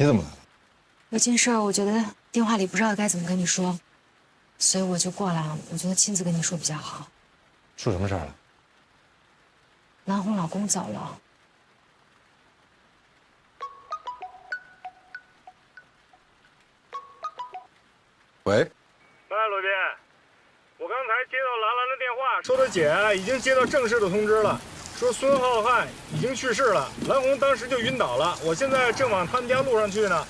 你怎么了？有件事儿，我觉得电话里不知道该怎么跟你说，所以我就过来了。我觉得亲自跟你说比较好。出什么事儿了？南红老公走了。喂，罗宾，我刚才接到兰兰的电话，说她姐已经接到正式的通知了，说孙浩瀚已经去世了，兰红当时就晕倒了，我现在正往他们家路上去呢。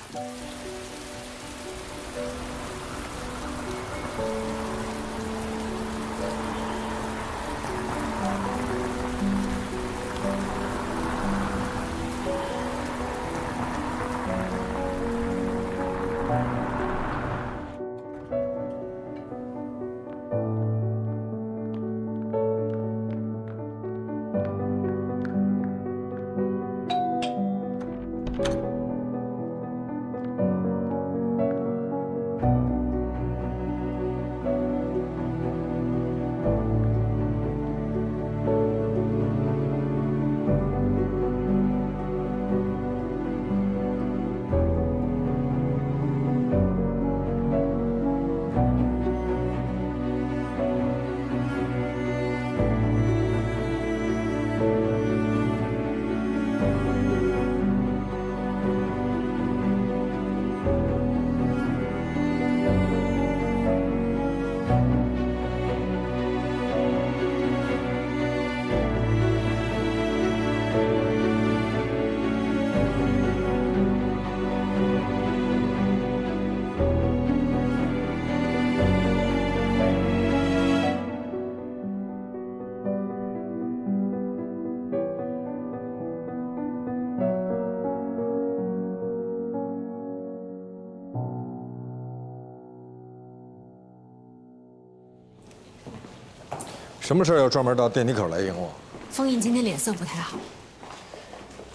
什么事儿要专门到电梯口来迎我？封印今天脸色不太好，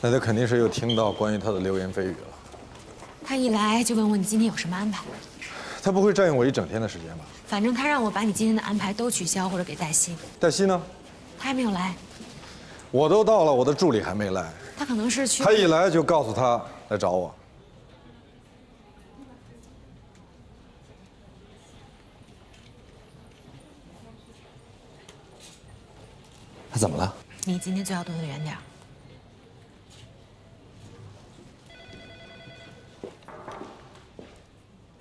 那他肯定是又听到关于他的流言蜚语了。他一来就问我你今天有什么安排。他不会占用我一整天的时间吧？反正他让我把你今天的安排都取消或者给黛西。黛西呢？他还没有来，我都到了，我的助理还没来。他可能是去。他一来就告诉他来找我。他怎么了？你今天最好躲得远点。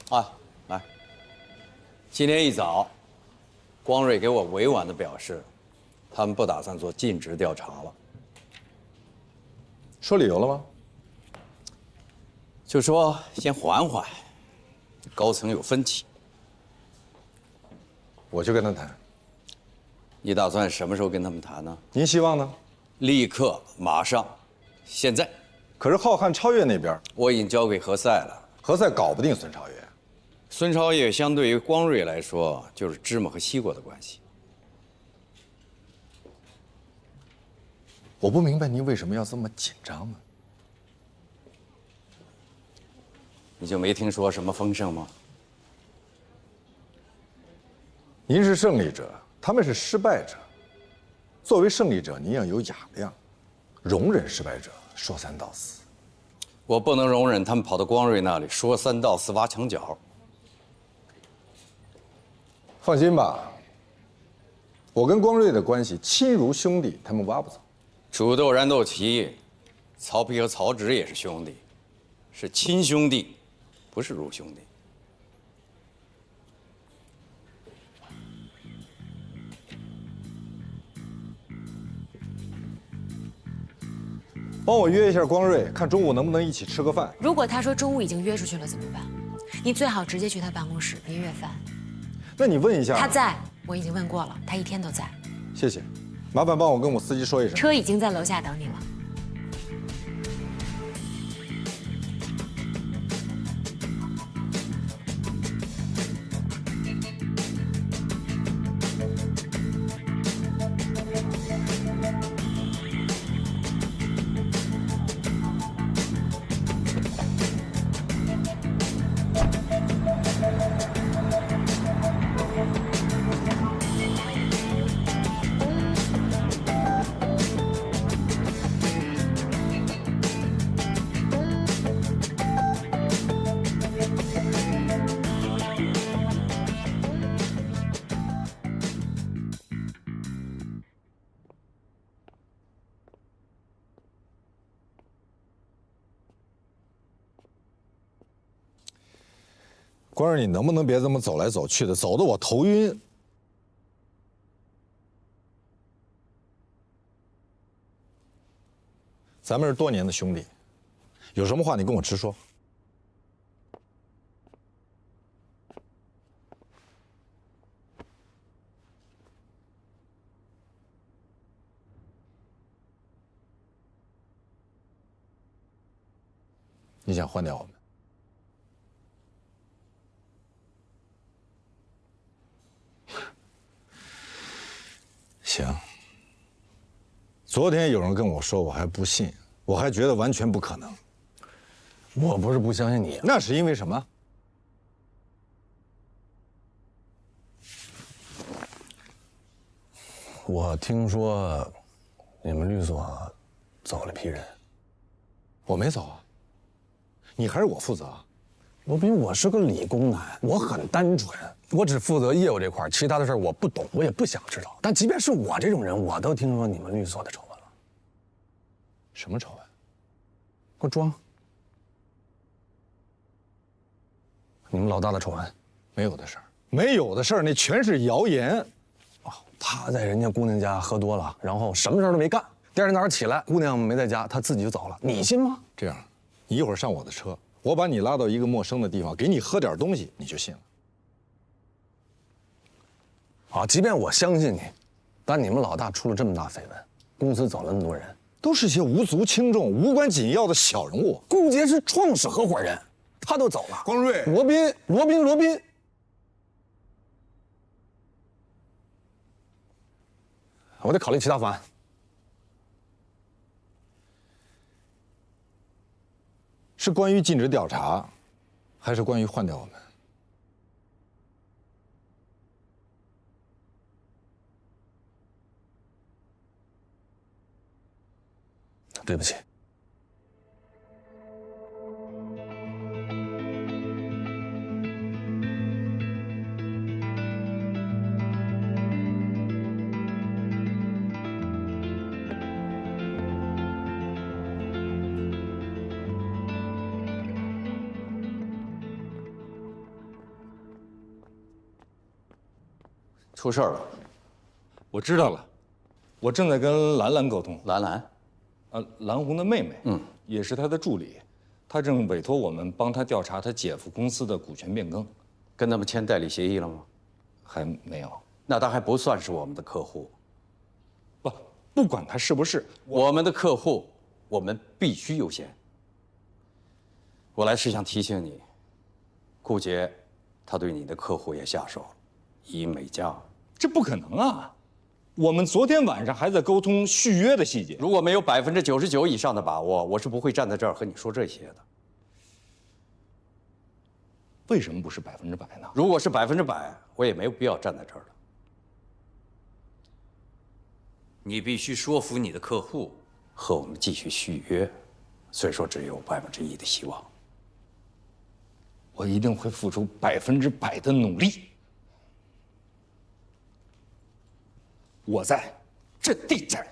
啊，来，今天一早，光瑞给我委婉地表示，他们不打算做尽职调查了。说理由了吗？就说先缓缓，高层有分歧。我去跟他谈。你打算什么时候跟他们谈呢？您希望呢？立刻，马上，现在。可是浩瀚超越那边，我已经交给何塞了。何塞搞不定孙超越。孙超越相对于光瑞来说，就是芝麻和西瓜的关系。我不明白您为什么要这么紧张呢？你就没听说什么风声吗？您是胜利者，他们是失败者。作为胜利者，您要有雅量，容忍失败者说三道四。我不能容忍他们跑到光瑞那里说三道四、挖墙脚。放心吧，我跟光瑞的关系亲如兄弟，他们挖不走。煮豆燃豆萁，曹丕和曹植也是兄弟，是亲兄弟，不是如兄弟。帮我约一下光瑞，看中午能不能一起吃个饭。如果他说中午已经约出去了怎么办？你最好直接去他办公室，别约饭。那你问一下。他在，我已经问过了，他一天都在。谢谢，麻烦帮我跟我司机说一声。车已经在楼下等你了。光儿，你能不能别这么走来走去的，走得我头晕。咱们是多年的兄弟，有什么话你跟我直说。你想换掉我们？行。昨天有人跟我说，我还不信，我还觉得完全不可能。我不是不相信你，那是因为什么？我听说你们律所走了批人。我没走啊，你还是我负责啊。罗宾，我是个理工男，我很单纯，我只负责业务这块，其他的事我不懂，我也不想知道。但即便是我这种人，我都听说你们律所的丑闻了。什么丑闻？给我装！你们老大的丑闻？没有的事儿，没有的事儿，那全是谣言。哦，他在人家姑娘家喝多了，然后什么事儿都没干。第二天早上起来，姑娘没在家，他自己就走了。你信吗？这样，你一会儿上我的车，我把你拉到一个陌生的地方，给你喝点东西，你就信了。好，即便我相信你，但你们老大出了这么大绯闻，公司走了那么多人，都是些无足轻重、无关紧要的小人物。顾杰是创始合伙人，他都走了。光瑞，罗宾，我得考虑其他方案。是关于禁止调查，还是关于换掉我们？对不起。出事儿了，我知道了，我正在跟兰兰沟通。兰兰，兰红的妹妹，也是她的助理，她正委托我们帮她调查她姐夫公司的股权变更，跟他们签代理协议了吗？还没有。那他还不算是我们的客户。不管他是不是我们的客户，我们必须优先。我来是想提醒你，顾杰，他对你的客户也下手了，以美家。这不可能啊！我们昨天晚上还在沟通续约的细节。如果没有99%以上的把握，我是不会站在这儿和你说这些的。为什么不是100%呢？如果是100%，我也没有必要站在这儿了。你必须说服你的客户和我们继续续约，虽说只有1%的希望。我一定会付出100%的努力。我在阵地战。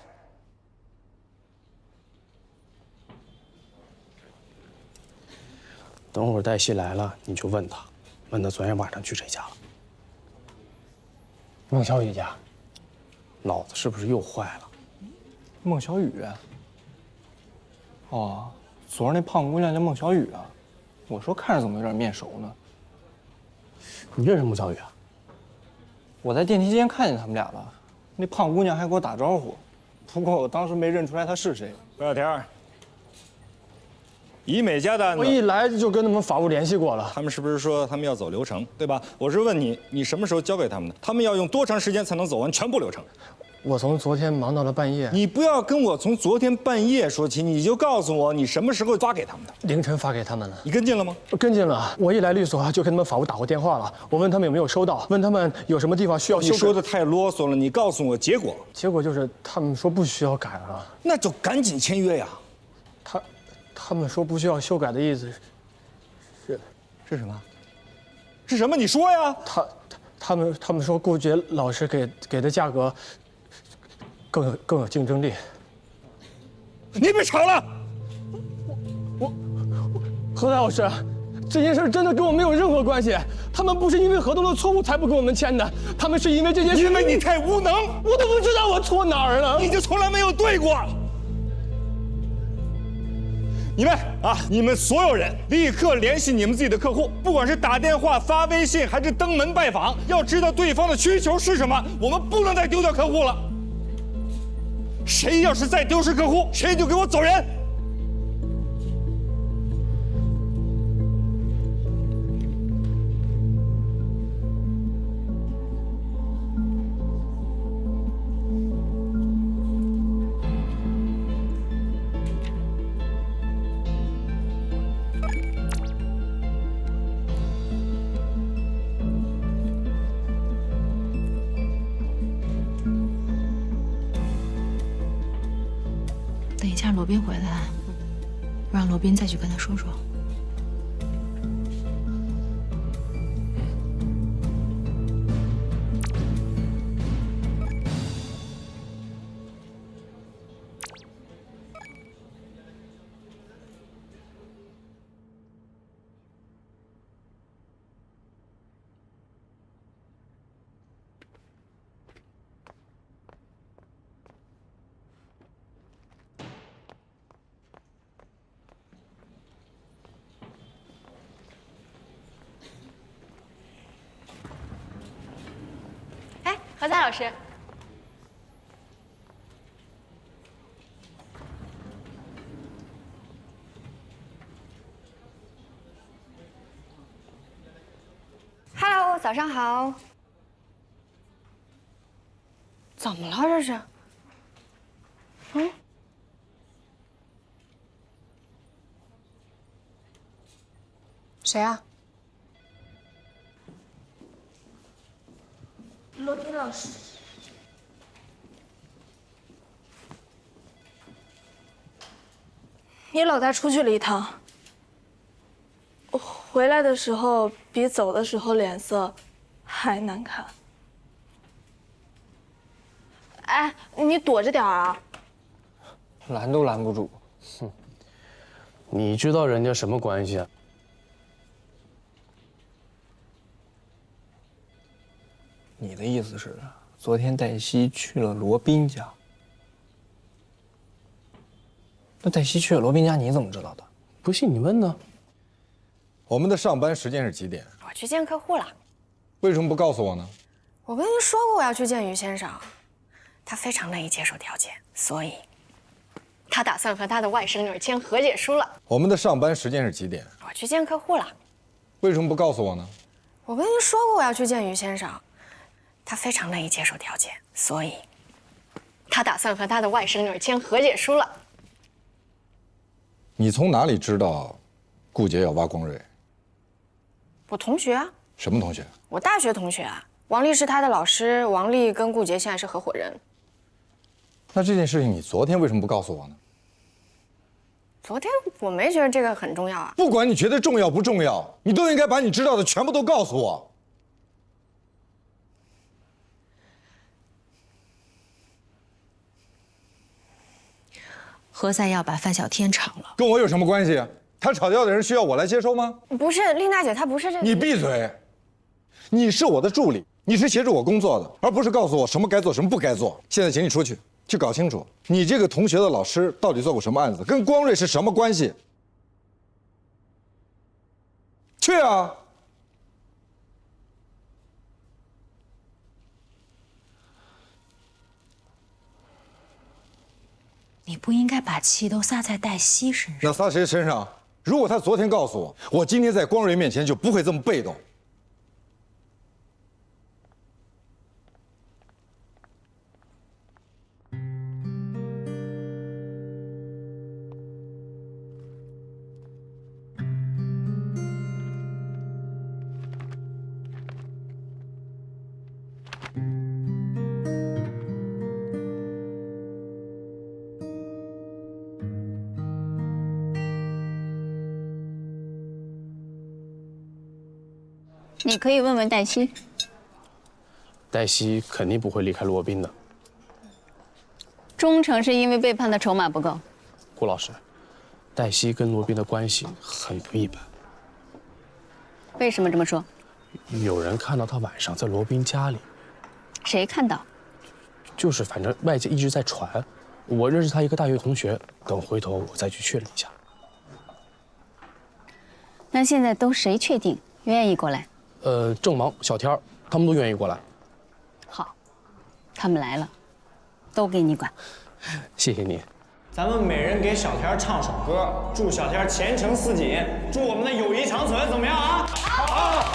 等会儿黛西来了，你就问他昨天晚上去谁家了？孟小雨家。脑子是不是又坏了？孟小雨。哦，昨儿那胖姑娘叫孟小雨啊。我说看着怎么有点面熟呢？你认识孟小雨啊？我在电梯间看见他们俩了，那胖姑娘还给我打招呼，不过我当时没认出来她是谁。何小天，以美家的案子，我一来就跟他们法务联系过了，他们是不是说他们要走流程，对吧？我是问你，你什么时候交给他们的？他们要用多长时间才能走完全部流程？我从昨天忙到了半夜。你不要跟我从昨天半夜说起，你就告诉我你什么时候发给他们的。凌晨发给他们了。你跟进了吗？跟进了。我一来律所就跟他们法务打过电话了，我问他们有没有收到，问他们有什么地方需要修改。你说的太啰嗦了，你告诉我结果。结果就是他们说不需要改了。那就赶紧签约呀。他们说不需要修改的意思是什么？是什么？你说呀。他们说顾杰老师给的价格更有竞争力。你别吵了！何老师，这件事真的跟我没有任何关系。他们不是因为合同的错误才不跟我们签的，他们是因为这件事。因为你太无能，我都不知道我错哪儿了。你就从来没有对过。你们所有人立刻联系你们自己的客户，不管是打电话、发微信，还是登门拜访，要知道对方的需求是什么。我们不能再丢掉客户了。谁要是再丢失客户，谁就给我走人。等一下罗宾回来，让罗宾再去跟他说说。何彩老师，早上好。怎么了这是？谁啊？罗宾老师。你老大出去了一趟，回来的时候比走的时候脸色还难看。哎，你躲着点啊！拦都拦不住。哼，你知道人家什么关系啊？你的意思是，昨天黛西去了罗宾家？那黛西去了罗宾家，你怎么知道的？不信你问呢。我们的上班时间是几点？我去见客户了。为什么不告诉我呢？我跟您说过我要去见于先生，他非常乐意接受条件，所以他打算和他的外甥女签和解书了。我们的上班时间是几点？我去见客户了。为什么不告诉我呢？我跟您说过我要去见于先生，他非常乐意接受条件，所以他打算和他的外甥女签和解书了。你从哪里知道顾杰要挖光瑞？我同学啊。什么同学？我大学同学啊。王丽是他的老师，王丽跟顾杰现在是合伙人。那这件事情你昨天为什么不告诉我呢？昨天我没觉得这个很重要啊。不管你觉得重要不重要，你都应该把你知道的全部都告诉我。何塞要把范小天炒了，跟我有什么关系？他炒掉的人需要我来接收吗？不是，丽娜姐，她不是这个。你闭嘴！你是我的助理，你是协助我工作的，而不是告诉我什么该做，什么不该做。现在请你出去，去搞清楚你这个同学的老师到底做过什么案子，跟光瑞是什么关系。去啊！你不应该把气都撒在黛西身上。那撒谁身上？如果他昨天告诉我，我今天在光瑞面前就不会这么被动。你可以问问黛西。黛西肯定不会离开罗宾的。忠诚是因为背叛的筹码不够。顾老师，黛西跟罗宾的关系很不一般。为什么这么说？有人看到他晚上在罗宾家里。谁看到？就是反正外界一直在传，我认识他一个大学同学，等回头我再去确认一下。那现在都谁确定愿意过来？郑芒、小天儿他们都愿意过来。好，他们来了，都给你管。谢谢你。咱们每人给小天唱首歌，祝小天前程似锦，祝我们的友谊长存，怎么样啊？好。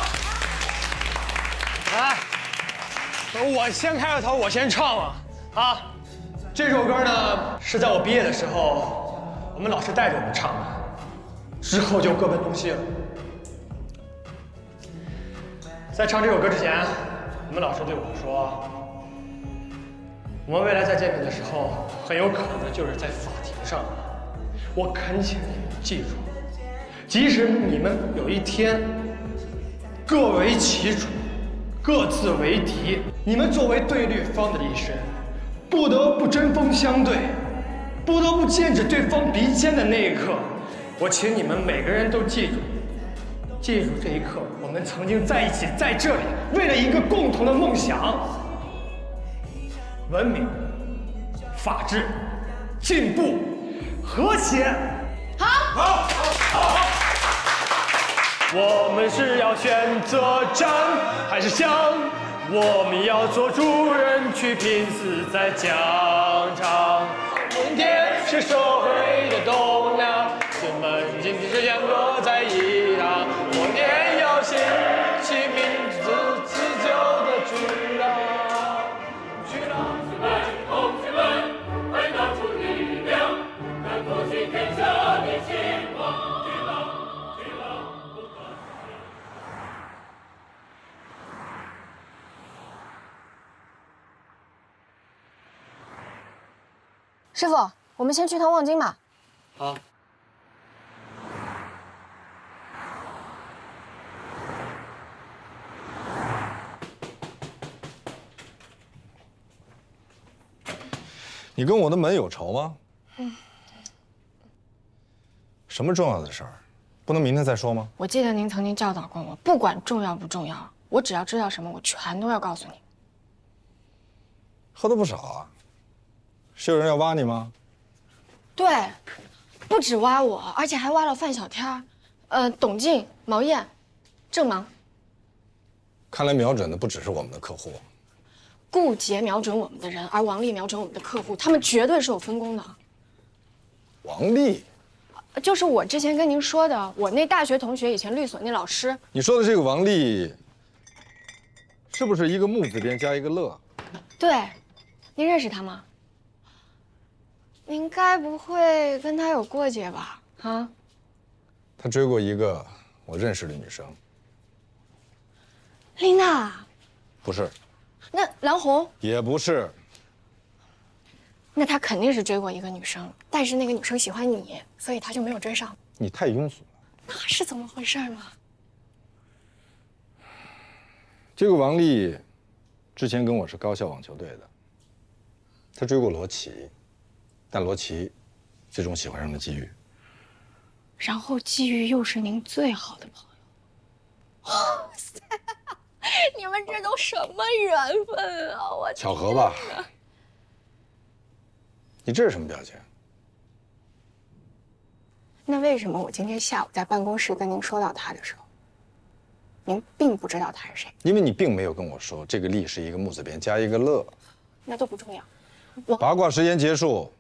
来，我先开个头，我先唱了啊。这首歌呢是在我毕业的时候，我们老师带着我们唱的，之后就各奔东西了。在唱这首歌之前，我们老师对我说，我们未来再见面的时候，很有可能就是在法庭上。我恳请你们记住，即使你们有一天各为其主，各自为敌，你们作为对立方的一生，不得不针锋相对，不得不剑指对方鼻尖的那一刻，我请你们每个人都记住，记住这一刻，我们曾经在一起，在这里，为了一个共同的梦想。文明、法治、进步、和谐。好。我们是要选择战还是降？我们要做主人，去拼死在疆场。明天是社会的栋梁，人们今天是两个在一堂。我年要兴起民族自救的巨浪。师傅，我们先去趟望京吧。好。你跟我的门有仇吗？什么重要的事儿，不能明天再说吗？我记得您曾经教导过我，不管重要不重要，我只要知道什么，我全都要告诉你。喝的不少啊。是有人要挖你吗？对，不止挖我，而且还挖了范小天董静、毛燕、郑芒。看来瞄准的不只是我们的客户。顾杰瞄准我们的人，而王丽瞄准我们的客户，他们绝对是有分工的。王丽，就是我之前跟您说的，我那大学同学以前律所那老师。你说的这个王丽，是不是一个木字边加一个乐？对，您认识他吗？您该不会跟他有过节吧？啊？他追过一个我认识的女生。丽娜？不是。那蓝红？也不是。那他肯定是追过一个女生，但是那个女生喜欢你，所以他就没有追上。你太庸俗了。那是怎么回事呢？这个王丽，之前跟我是高校网球队的。她追过罗琦。但罗琦最终喜欢上了季玉，然后季玉又是您最好的朋友。哇塞，你们这都什么缘分啊！我巧合吧？你这是什么表情？那为什么我今天下午在办公室跟您说到他的时候，您并不知道他是谁？因为你并没有跟我说这个丽是一个木字边加一个乐。那都不重要。八卦时间结束。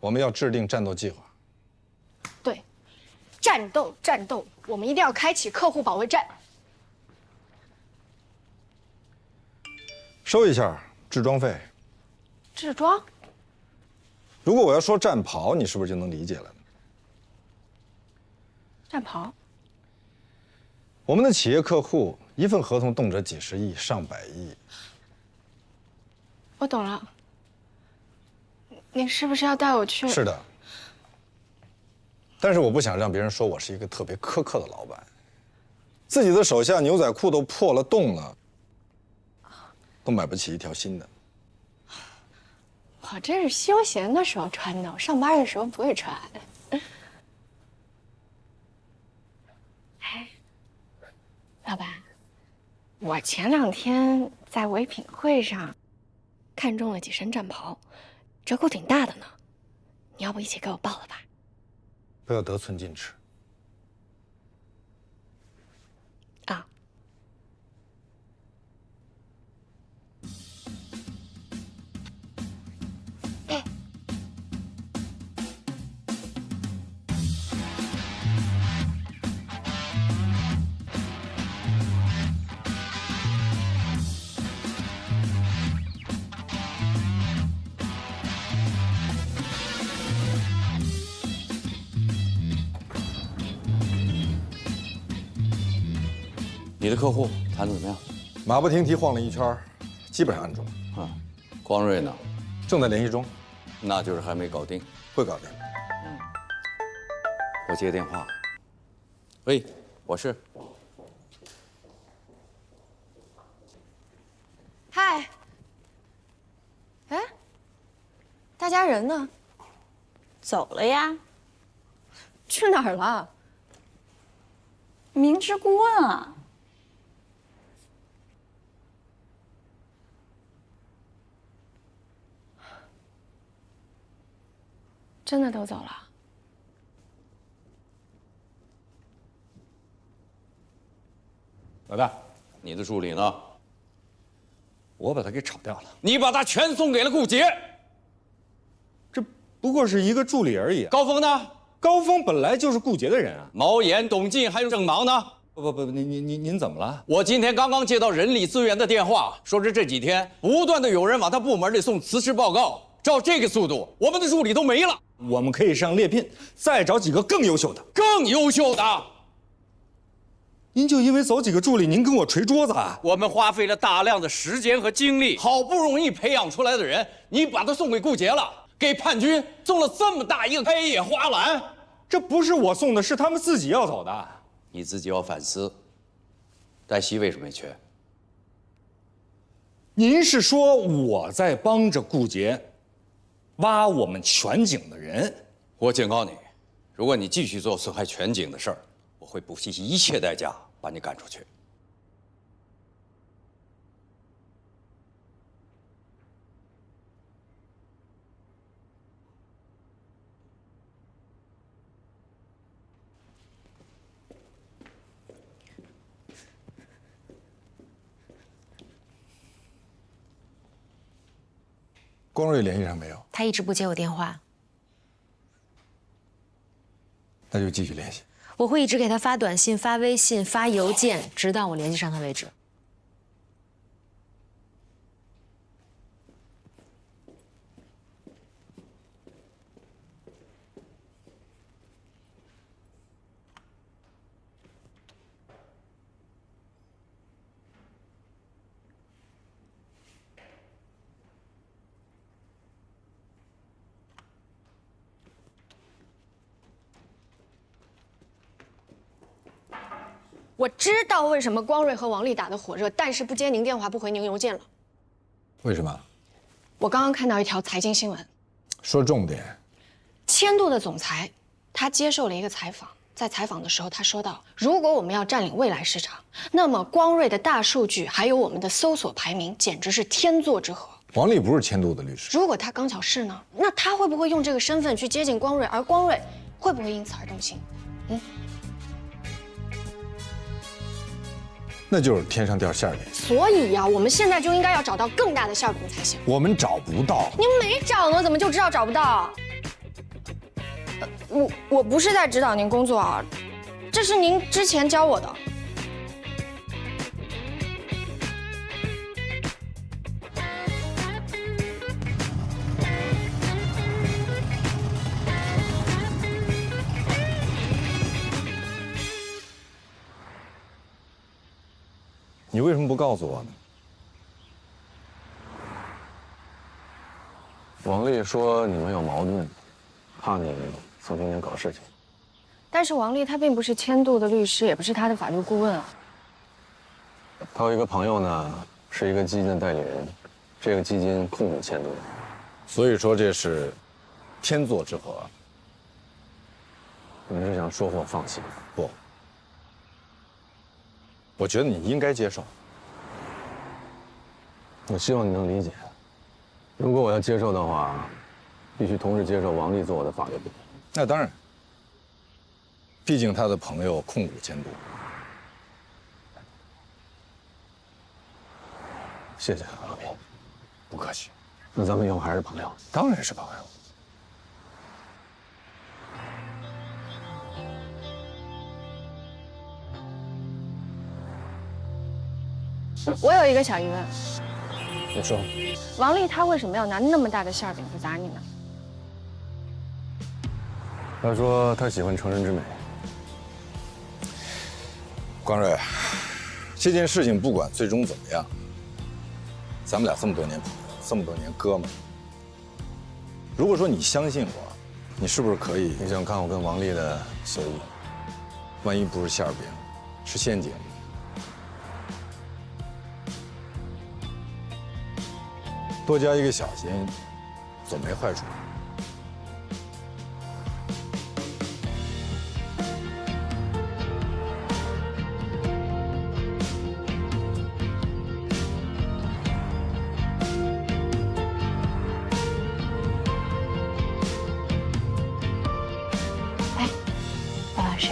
我们要制定战斗计划。对，战斗，我们一定要开启客户保卫战。收一下制装费。制装？如果我要说战袍，你是不是就能理解了呢？战袍？我们的企业客户一份合同动辄几十亿、上百亿。我懂了。你是不是要带我去？是的，但是我不想让别人说我是一个特别苛刻的老板。自己的手下牛仔裤都破了洞了，都买不起一条新的。我这是休闲的时候穿的，我上班的时候不会穿。哎，我前2天在唯品会上看中了几身战袍，折扣挺大的呢。你要不一起给我报了吧？不要得寸进尺。啊。你的客户谈得怎么样？马不停蹄晃了一圈，基本上按中。啊，光瑞呢？正在联系中，那就是还没搞定。会搞定。我接电话。喂，我是。嗨，哎，大家人呢？走了呀？去哪儿了？明知故问啊！真的都走了？老大，你的助理呢？我把他给炒掉了。你把他全送给了顾杰。这不过是一个助理而已。高峰呢？高峰本来就是顾杰的人啊。毛岩、董进还有郑芒呢？不，您怎么了？我今天刚刚接到人力资源的电话，说是这几天不断的有人往他部门里送辞职报告。照这个速度，我们的助理都没了。我们可以上猎聘，再找几个更优秀的。更优秀的？您就因为走几个助理，您跟我捶桌子啊？我们花费了大量的时间和精力，好不容易培养出来的人，你把他送给顾杰了，给叛军送了这么大一个开野花篮。这不是我送的，是他们自己要走的。你自己要反思。黛西为什么没缺？您是说我在帮着顾杰挖我们全景的人？我警告你，如果你继续做损害全景的事儿，我会不惜一切代价把你赶出去。光瑞联系上没有？他一直不接我电话，那就继续联系。我会一直给他发短信、发微信、发邮件，直到我联系上他为止。我知道为什么光瑞和王丽打得火热，但是不接您电话，不回您邮件了。为什么？我刚刚看到一条财经新闻，说重点。千度的总裁，他接受了一个采访，在采访的时候他说到，如果我们要占领未来市场，那么光瑞的大数据还有我们的搜索排名，简直是天作之合。王丽不是千度的律师。如果他刚巧是呢？那他会不会用这个身份去接近光瑞，而光瑞会不会因此而动心？那就是天上掉馅饼。所以呀，我们现在就应该要找到更大的馅饼才行。我们找不到。您没找呢，怎么就知道找不到？我不是在指导您工作啊，这是您之前教我的。你为什么不告诉我呢？王丽说你们有矛盾，怕你宋青年搞事情。但是王丽她并不是千度的律师，也不是他的法律顾问啊。他有一个朋友呢，是一个基金的代理人，这个基金控制千度。所以说这是天作之合。你是想说我放弃？不，我觉得你应该接受。我希望你能理解。如果我要接受的话，必须同时接受王丽做我的法律顾问。那当然，毕竟他的朋友控股监督。谢谢老毕，不客气。那咱们以后还是朋友？当然是朋友。我有一个小疑问，你说，王丽她为什么要拿那么大的馅饼去砸你呢？他说他喜欢成人之美。光瑞，这件事情不管最终怎么样，咱们俩这么多年朋友，这么多年哥们儿，如果说你相信我，你是不是可以？你想看我跟王丽的协议？万一不是馅饼，是陷阱？多加一个小心，总没坏处。哎，白老师，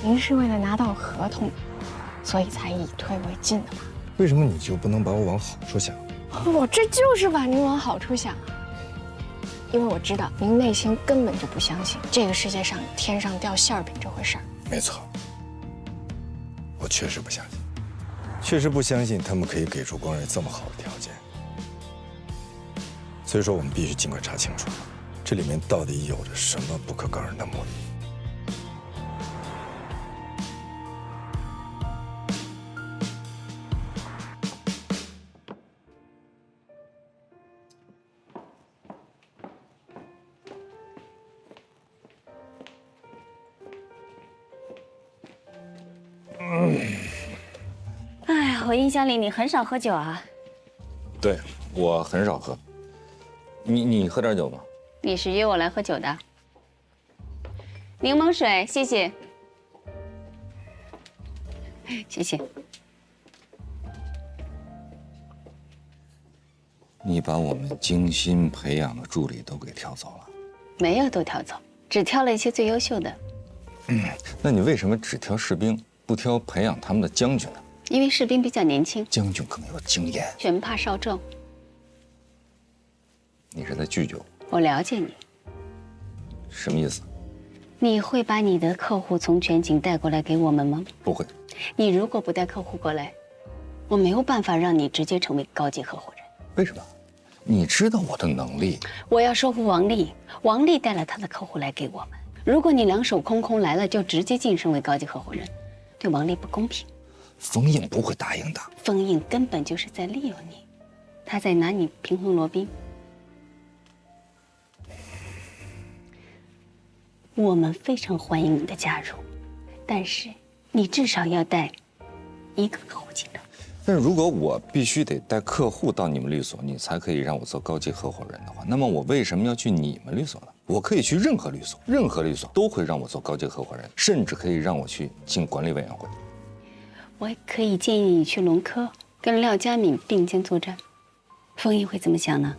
您是为了拿到合同，所以才以退为进的吗？为什么你就不能把我往好处想？我这就是把您往好处想啊，因为我知道您内心根本就不相信这个世界上天上掉馅饼这回事儿。没错，我确实不相信，确实不相信他们可以给出光瑞这么好的条件。所以说，我们必须尽快查清楚，这里面到底有着什么不可告人的目的。哎呀，我印象里你很少喝酒啊。对，我很少喝。你喝点酒吗？你是约我来喝酒的。柠檬水，谢谢。谢谢。你把我们精心培养的助理都给挑走了？没有都挑走，只挑了一些最优秀的。那你为什么只挑士兵，不挑培养他们的将军呢？因为士兵比较年轻，将军更有经验。拳怕少壮。你是在拒绝我？我了解你。什么意思？你会把你的客户从全景带过来给我们吗？不会。你如果不带客户过来，我没有办法让你直接成为高级合伙人。为什么？你知道我的能力。我要说服王丽，王丽带了她的客户来给我们。如果你两手空空来了就直接晋升为高级合伙人，对王丽不公平。封印不会答应的。封印根本就是在利用你，他在拿你平衡罗宾。我们非常欢迎你的加入，但是你至少要带一个客户进来。但是如果我必须得带客户到你们律所，你才可以让我做高级合伙人的话，那么我为什么要去你们律所呢？我可以去任何律所，任何律所都会让我做高级合伙人，甚至可以让我去进管理委员会。我也可以建议你去龙科跟廖佳敏并肩作战。封印会怎么想呢？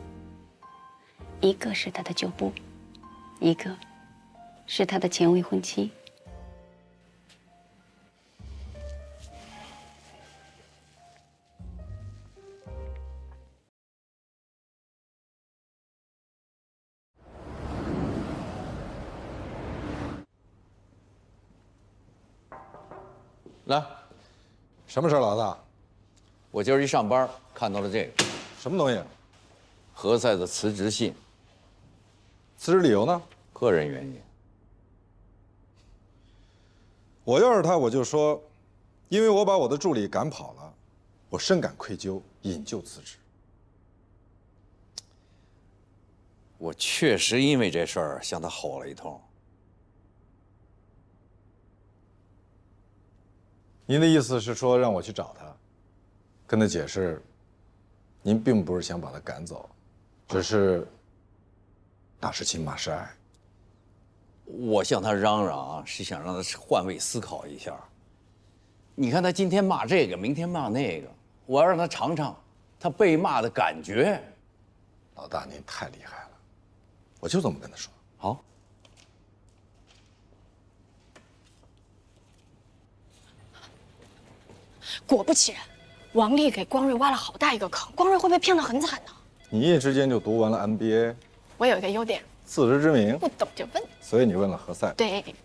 一个是他的旧部，一个是他的前未婚妻。来，什么事儿，老大？我今儿一上班看到了这个，什么东西？何塞的辞职信。辞职理由呢？个人原因。我要是他，我就说，因为我把我的助理赶跑了，我深感愧疚，引咎辞职。我确实因为这事儿向他吼了一通。您的意思是说让我去找他，跟他解释，您并不是想把他赶走，只是打是亲，骂是爱。我向他嚷嚷啊，是想让他换位思考一下。你看他今天骂这个，明天骂那个，我要让他尝尝他被骂的感觉。老大，您太厉害了，我就这么跟他说。好。果不其然，王丽给光瑞挖了好大一个坑，光瑞会被骗得很惨的。你一夜之间就读完了 MBA， 我有一个优点，自知之明，不懂就问。所以你问了何塞。对，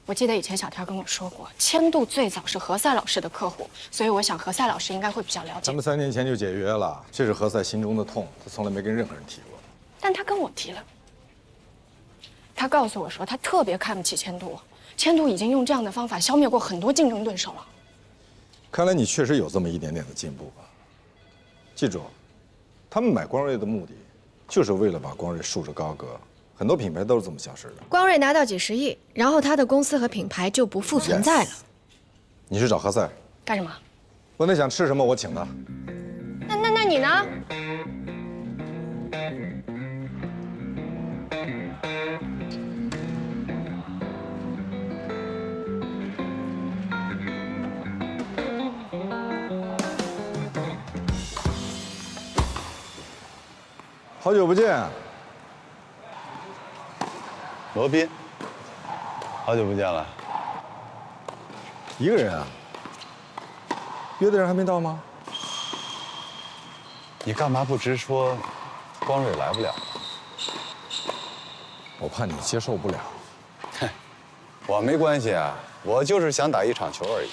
我记得以前小天跟我说过，千度最早是何塞老师的客户，所以我想何塞老师应该会比较了解。咱们3年前就解约了，这是何塞心中的痛，他从来没跟任何人提过。但他跟我提了，他告诉我说他特别看不起千度，千度已经用这样的方法消灭过很多竞争对手了。看来你确实有这么一点点的进步吧。记住，他们买光瑞的目的，就是为了把光瑞树着高阁。很多品牌都是这么消失的。光瑞拿到几十亿，然后他的公司和品牌就不复存在了。你去找何塞干什么？问他想吃什么，我请他。那你呢？好久不见，罗宾，好久不见了。一个人啊？约的人还没到吗？你干嘛不直说光瑞来不了？我怕你接受不了。哼，我没关系啊，我就是想打一场球而已。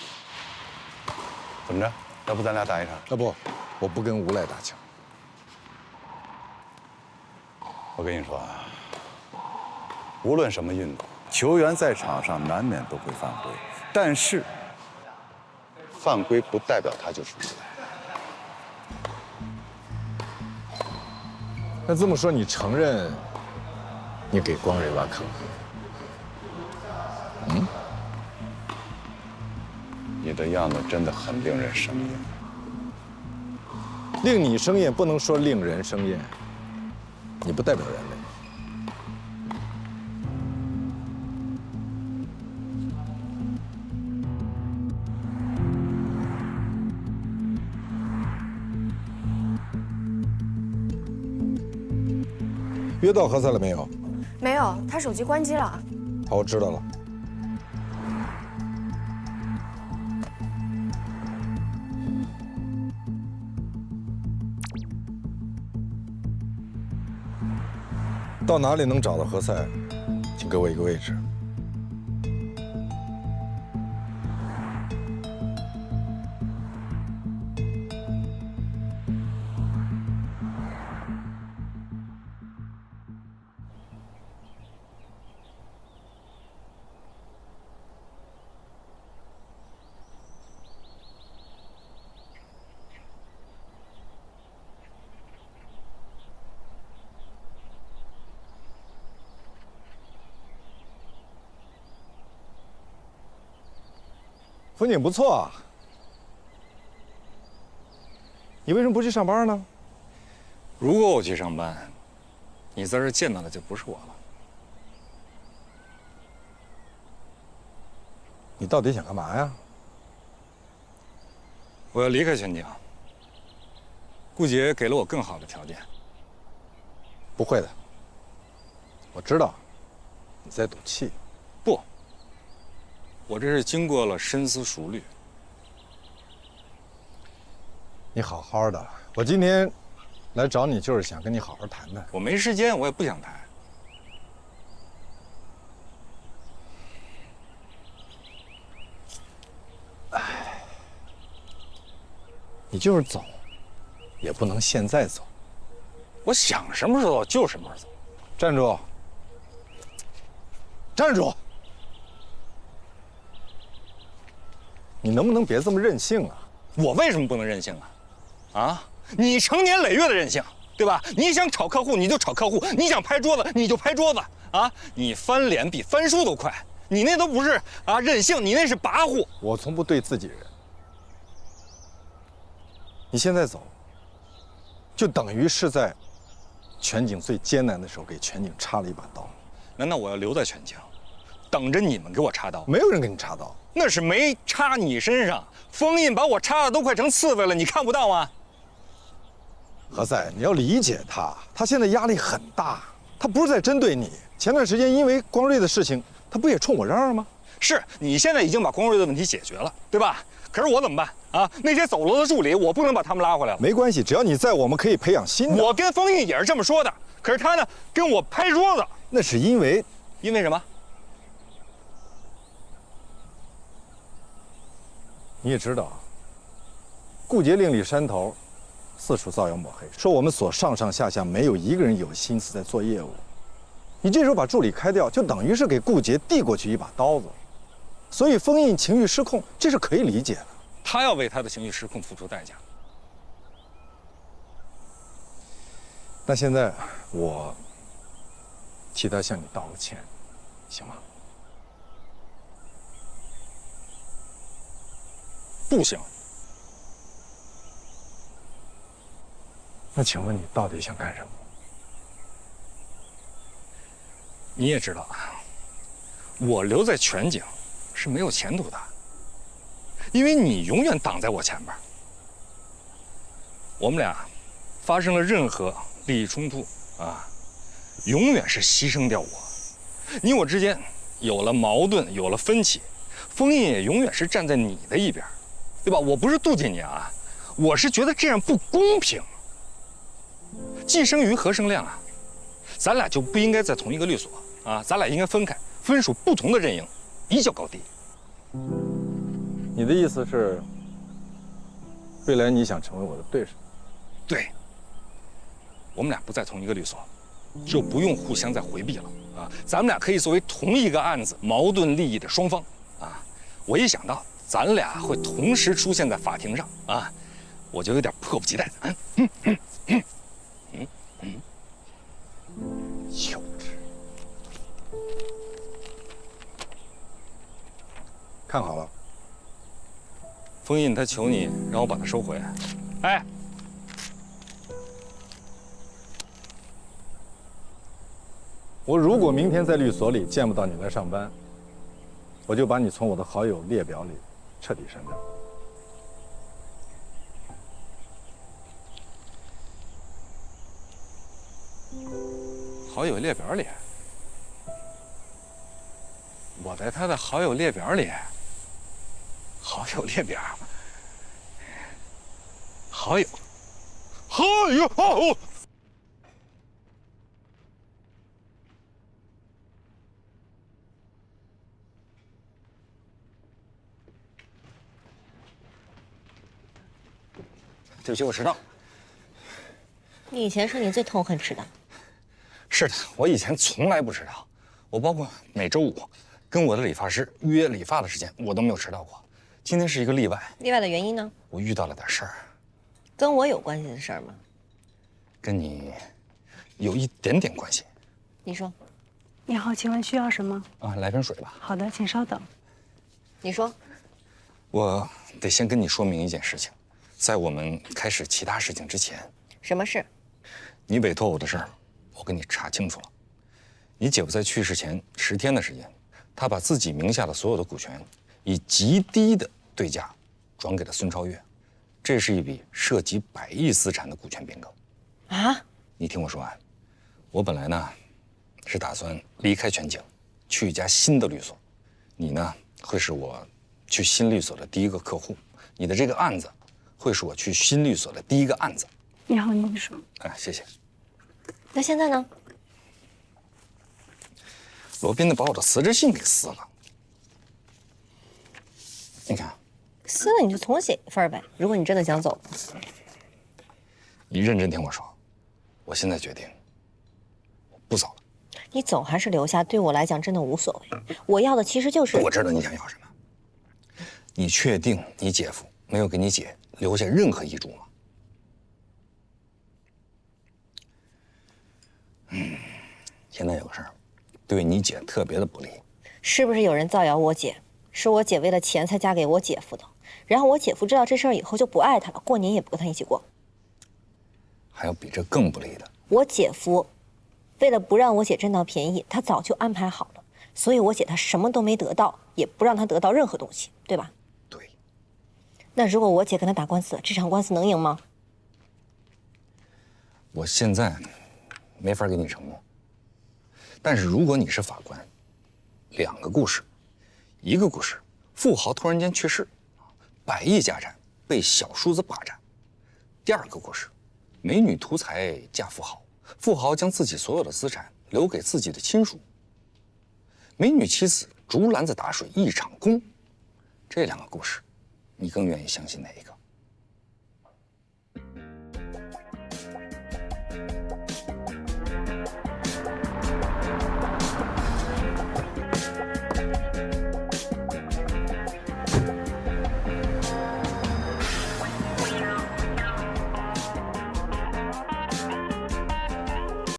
怎么着？要不咱俩打一场？不，我不跟无赖打球。我跟你说啊，无论什么运动，球员在场上难免都会犯规，但是犯规不代表他就是无赖。那这么说，你承认你给光瑞挖坑？嗯？你的样子真的很令人生厌。令你生厌不能说令人生厌，你不代表人类。约到何塞了没有？没有，他手机关机了。好，我知道了。到哪里能找到何塞？请给我一个位置。风景不错啊，你为什么不去上班呢？如果我去上班，你在这儿见到的就不是我了。你到底想干嘛呀？我要离开全景。顾姐给了我更好的条件。不会的，我知道你在赌气。不。我这是经过了深思熟虑。你好好的，我今天来找你就是想跟你好好谈谈。我没时间，我也不想谈。哎，你就是走，也不能现在走。我想什么时候就什么时候走。站住！站住！你能不能别这么任性啊？我为什么不能任性啊？啊，你成年累月的任性，对吧？你想炒客户你就炒客户，你想拍桌子你就拍桌子啊！你翻脸比翻书都快，你那都不是啊任性，你那是跋扈。我从不对自己人。你现在走，就等于是在全景最艰难的时候给全景插了一把刀。难道我要留在全景，等着你们给我插刀。没有人给你插刀，那是没插你身上，封印把我插的都快成刺猬了，你看不到吗？何塞，你要理解他，他现在压力很大，他不是在针对你。前段时间因为光瑞的事情，他不也冲我嚷嚷吗？是你现在已经把光瑞的问题解决了，对吧？可是我怎么办啊？那些走了的助理，我不能把他们拉回来了。没关系，只要你在，我们可以培养新的。我跟封印也是这么说的，可是他呢，跟我拍桌子。那是因为什么？你也知道，顾杰另立山头，四处造谣抹黑，说我们所上上下下没有一个人有心思在做业务。你这时候把助理开掉，就等于是给顾杰递过去一把刀子。所以封印情绪失控，这是可以理解的。他要为他的情绪失控付出代价。那现在我替他向你道个歉，行吗？不行。那请问你到底想干什么？你也知道，我留在全景是没有前途的，因为你永远挡在我前边。我们俩发生了任何利益冲突啊，永远是牺牲掉我。你我之间有了矛盾，有了分歧，封印也永远是站在你的一边，对吧？我不是妒忌你啊，我是觉得这样不公平。既生瑜，何生亮啊？咱俩就不应该在同一个律所啊，咱俩应该分开，分属不同的阵营，一较高低。你的意思是，未来你想成为我的对手？对。我们俩不在同一个律所，就不用互相再回避了啊！咱们俩可以作为同一个案子矛盾利益的双方啊！我一想到咱俩会同时出现在法庭上啊，我就有点迫不及待的。幼稚。看好了，封印他求你让我把它收回。哎，我如果明天在律所里见不到你来上班，我就把你从我的好友列表里彻底删掉。好友列表里，我在他的好友列表里。好友列表，好友，对不起，我迟到。你以前说你最痛恨迟到。是的，我以前从来不迟到，我包括每周五跟我的理发师约理发的时间，我都没有迟到过。今天是一个例外。例外的原因呢？我遇到了点事儿。跟我有关系的事儿吗？跟你有一点点关系。你说。你好，请问需要什么？啊，来瓶水吧。好的，请稍等。你说。我得先跟你说明一件事情，在我们开始其他事情之前。什么事？你委托我的事儿，我跟你查清楚了。你姐夫在去世前10天的时间，他把自己名下的所有的股权以极低的对价转给了孙超越，这是一笔涉及100亿资产的股权变更。啊！你听我说完，我本来呢是打算离开全景，去一家新的律所，你呢会是我去新律所的第一个客户，你的这个案子会是我去新律所的第一个案子。你好，秘书。哎，谢谢。那现在呢？罗宾的把我的辞职信给撕了。你看，撕了你就重写一份呗。如果你真的想走，你认真听我说，我现在决定，我不走了。你走还是留下，对我来讲真的无所谓。我要的其实就是……我知道你想要什么。你确定你姐夫没有给你姐留下任何遗嘱吗？现在有个事儿，对你姐特别的不利。是不是有人造谣我姐？说我姐为了钱才嫁给我姐夫的，然后我姐夫知道这事儿以后就不爱她了，过年也不跟她一起过。还有比这更不利的。我姐夫为了不让我姐占到便宜，他早就安排好了，所以我姐她什么都没得到，也不让她得到任何东西，对吧？对。那如果我姐跟他打官司，这场官司能赢吗？我现在没法给你承诺。但是如果你是法官，2个故事，一个故事，富豪突然间去世，100亿家产被小叔子霸占；第2个故事，美女图财嫁富豪，富豪将自己所有的资产留给自己的亲属。美女妻子竹篮子打水一场空。这2个故事，你更愿意相信哪一个？